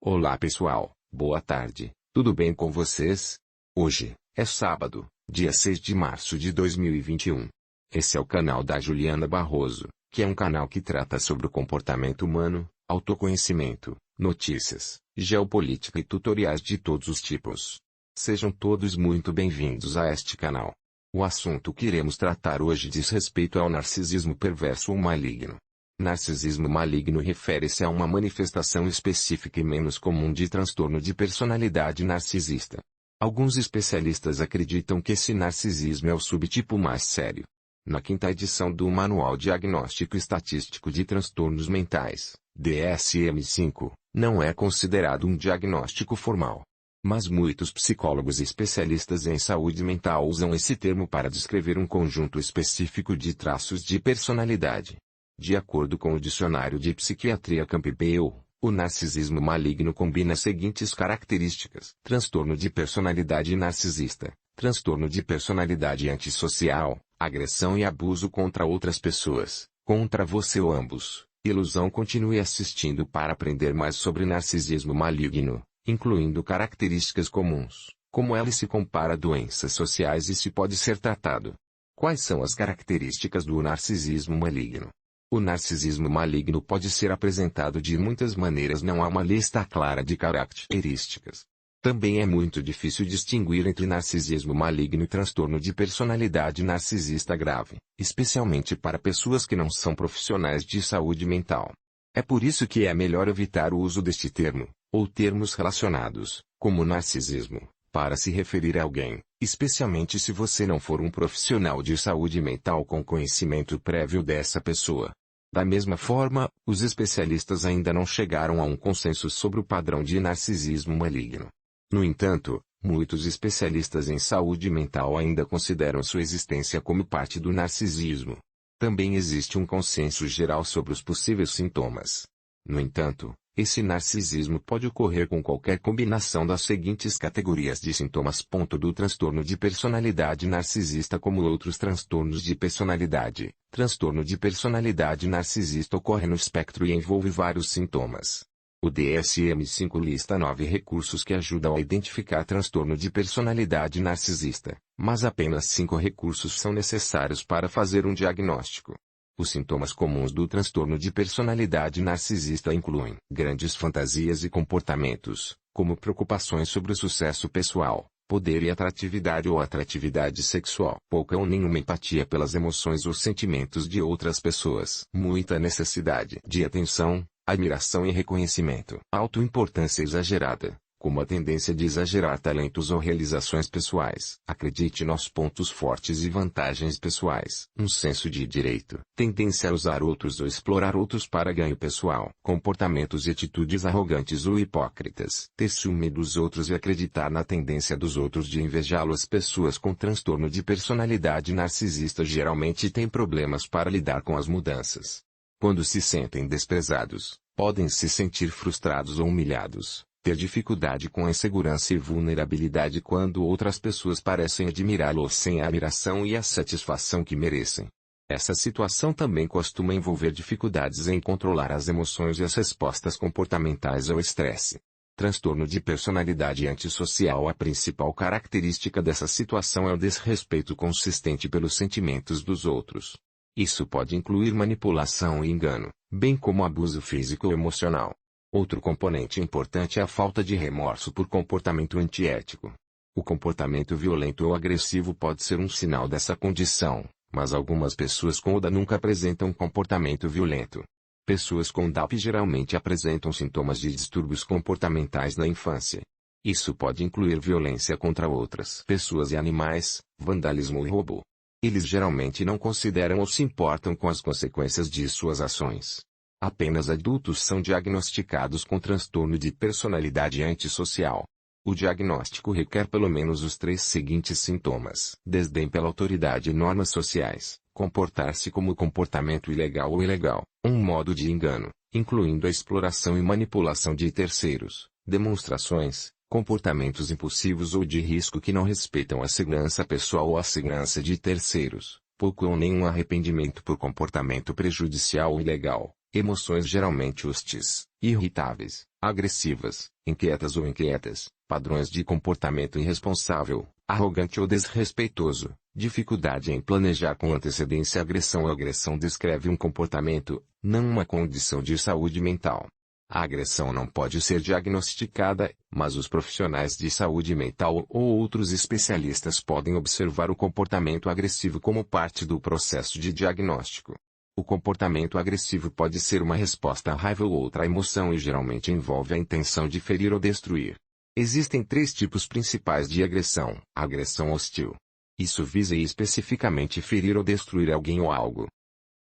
Olá pessoal, boa tarde, tudo bem com vocês? Hoje, é sábado, dia 6 de março de 2021. Esse é o canal da Juliana Barroso, que é um canal que trata sobre o comportamento humano, autoconhecimento, notícias, geopolítica e tutoriais de todos os tipos. Sejam todos muito bem-vindos a este canal. O assunto que iremos tratar hoje diz respeito ao narcisismo perverso ou maligno. Narcisismo maligno refere-se a uma manifestação específica e menos comum de transtorno de personalidade narcisista. Alguns especialistas acreditam que esse narcisismo é o subtipo mais sério. Na quinta edição do Manual Diagnóstico Estatístico de Transtornos Mentais, DSM-5, não é considerado um diagnóstico formal. Mas muitos psicólogos e especialistas em saúde mental usam esse termo para descrever um conjunto específico de traços de personalidade. De acordo com o Dicionário de Psiquiatria Campbell, o narcisismo maligno combina as seguintes características: transtorno de personalidade narcisista, transtorno de personalidade antissocial, agressão e abuso contra outras pessoas, contra você ou ambos. Ilusão. Continue assistindo para aprender mais sobre narcisismo maligno, incluindo características comuns, como ele se compara a doenças sociais e se pode ser tratado. Quais são as características do narcisismo maligno? O narcisismo maligno pode ser apresentado de muitas maneiras, não há uma lista clara de características. Também é muito difícil distinguir entre narcisismo maligno e transtorno de personalidade narcisista grave, especialmente para pessoas que não são profissionais de saúde mental. É por isso que é melhor evitar o uso deste termo, ou termos relacionados, como narcisismo, para se referir a alguém, especialmente se você não for um profissional de saúde mental com conhecimento prévio dessa pessoa. Da mesma forma, os especialistas ainda não chegaram a um consenso sobre o padrão de narcisismo maligno. No entanto, muitos especialistas em saúde mental ainda consideram sua existência como parte do narcisismo. Também existe um consenso geral sobre os possíveis sintomas. No entanto, esse narcisismo pode ocorrer com qualquer combinação das seguintes categorias de sintomas. Do transtorno de personalidade narcisista como outros transtornos de personalidade. Transtorno de personalidade narcisista ocorre no espectro e envolve vários sintomas. O DSM-5 lista 9 recursos que ajudam a identificar transtorno de personalidade narcisista, mas apenas 5 recursos são necessários para fazer um diagnóstico. Os sintomas comuns do transtorno de personalidade narcisista incluem grandes fantasias e comportamentos, como preocupações sobre o sucesso pessoal, poder e atratividade ou atratividade sexual, pouca ou nenhuma empatia pelas emoções ou sentimentos de outras pessoas, muita necessidade de atenção, admiração e reconhecimento, autoimportância exagerada, como a tendência de exagerar talentos ou realizações pessoais. Acredite nos pontos fortes e vantagens pessoais. Um senso de direito. Tendência a usar outros ou explorar outros para ganho pessoal. Comportamentos e atitudes arrogantes ou hipócritas. Ter ciúme dos outros e acreditar na tendência dos outros de invejá-los. Pessoas com transtorno de personalidade narcisista geralmente têm problemas para lidar com as mudanças. Quando se sentem desprezados, podem se sentir frustrados ou humilhados. Ter dificuldade com a insegurança e vulnerabilidade quando outras pessoas parecem admirá-los sem a admiração e a satisfação que merecem. Essa situação também costuma envolver dificuldades em controlar as emoções e as respostas comportamentais ao estresse. Transtorno de personalidade antissocial. A principal característica dessa situação é o desrespeito consistente pelos sentimentos dos outros. Isso pode incluir manipulação e engano, bem como abuso físico ou emocional. Outro componente importante é a falta de remorso por comportamento antiético. O comportamento violento ou agressivo pode ser um sinal dessa condição, mas algumas pessoas com ODA nunca apresentam comportamento violento. Pessoas com DAP geralmente apresentam sintomas de distúrbios comportamentais na infância. Isso pode incluir violência contra outras pessoas e animais, vandalismo e roubo. Eles geralmente não consideram ou se importam com as consequências de suas ações. Apenas adultos são diagnosticados com transtorno de personalidade antissocial. O diagnóstico requer pelo menos os 3 seguintes sintomas: desdém pela autoridade e normas sociais, comportar-se como comportamento ilegal ou ilegal, um modo de engano, incluindo a exploração e manipulação de terceiros, demonstrações, comportamentos impulsivos ou de risco que não respeitam a segurança pessoal ou a segurança de terceiros, pouco ou nenhum arrependimento por comportamento prejudicial ou ilegal. Emoções geralmente hostis, irritáveis, agressivas, inquietas ou inquietas, padrões de comportamento irresponsável, arrogante ou desrespeitoso, dificuldade em planejar com antecedência. Agressão ou agressão descreve um comportamento, não uma condição de saúde mental. A agressão não pode ser diagnosticada, mas os profissionais de saúde mental ou outros especialistas podem observar o comportamento agressivo como parte do processo de diagnóstico. O comportamento agressivo pode ser uma resposta à raiva ou outra emoção e geralmente envolve a intenção de ferir ou destruir. Existem 3 tipos principais de agressão. A agressão hostil. Isso visa especificamente ferir ou destruir alguém ou algo.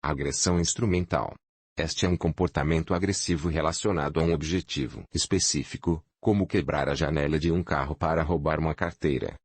A agressão instrumental. Este é um comportamento agressivo relacionado a um objetivo específico, como quebrar a janela de um carro para roubar uma carteira.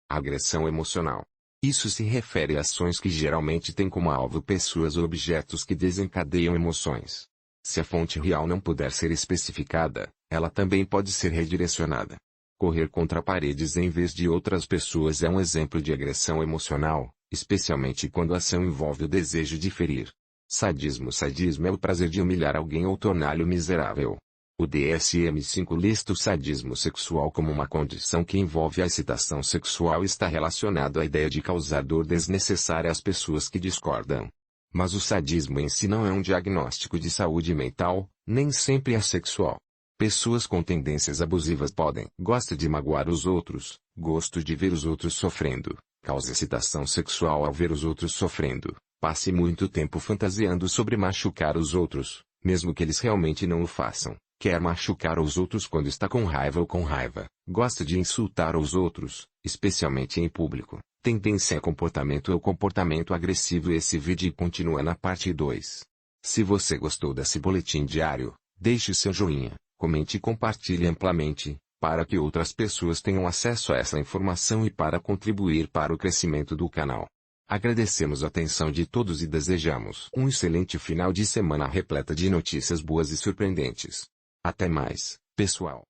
A agressão emocional. Isso se refere a ações que geralmente têm como alvo pessoas ou objetos que desencadeiam emoções. Se a fonte real não puder ser especificada, ela também pode ser redirecionada. Correr contra paredes em vez de outras pessoas é um exemplo de agressão emocional, especialmente quando a ação envolve o desejo de ferir. Sadismo. Sadismo é o prazer de humilhar alguém ou torná-lo miserável. O DSM-5 lista o sadismo sexual como uma condição que envolve a excitação sexual e está relacionado à ideia de causar dor desnecessária às pessoas que discordam. Mas o sadismo em si não é um diagnóstico de saúde mental, nem sempre é sexual. Pessoas com tendências abusivas podem gosta de magoar os outros, gosto de ver os outros sofrendo, causa excitação sexual ao ver os outros sofrendo, passe muito tempo fantasiando sobre machucar os outros, mesmo que eles realmente não o façam. Quer machucar os outros quando está com raiva ou com raiva, gosta de insultar os outros, especialmente em público, tendência a comportamento ou comportamento agressivo. Esse vídeo continua na parte 2. Se você gostou desse boletim diário, deixe seu joinha, comente e compartilhe amplamente, para que outras pessoas tenham acesso a essa informação e para contribuir para o crescimento do canal. Agradecemos a atenção de todos e desejamos um excelente final de semana repleta de notícias boas e surpreendentes. Até mais, pessoal.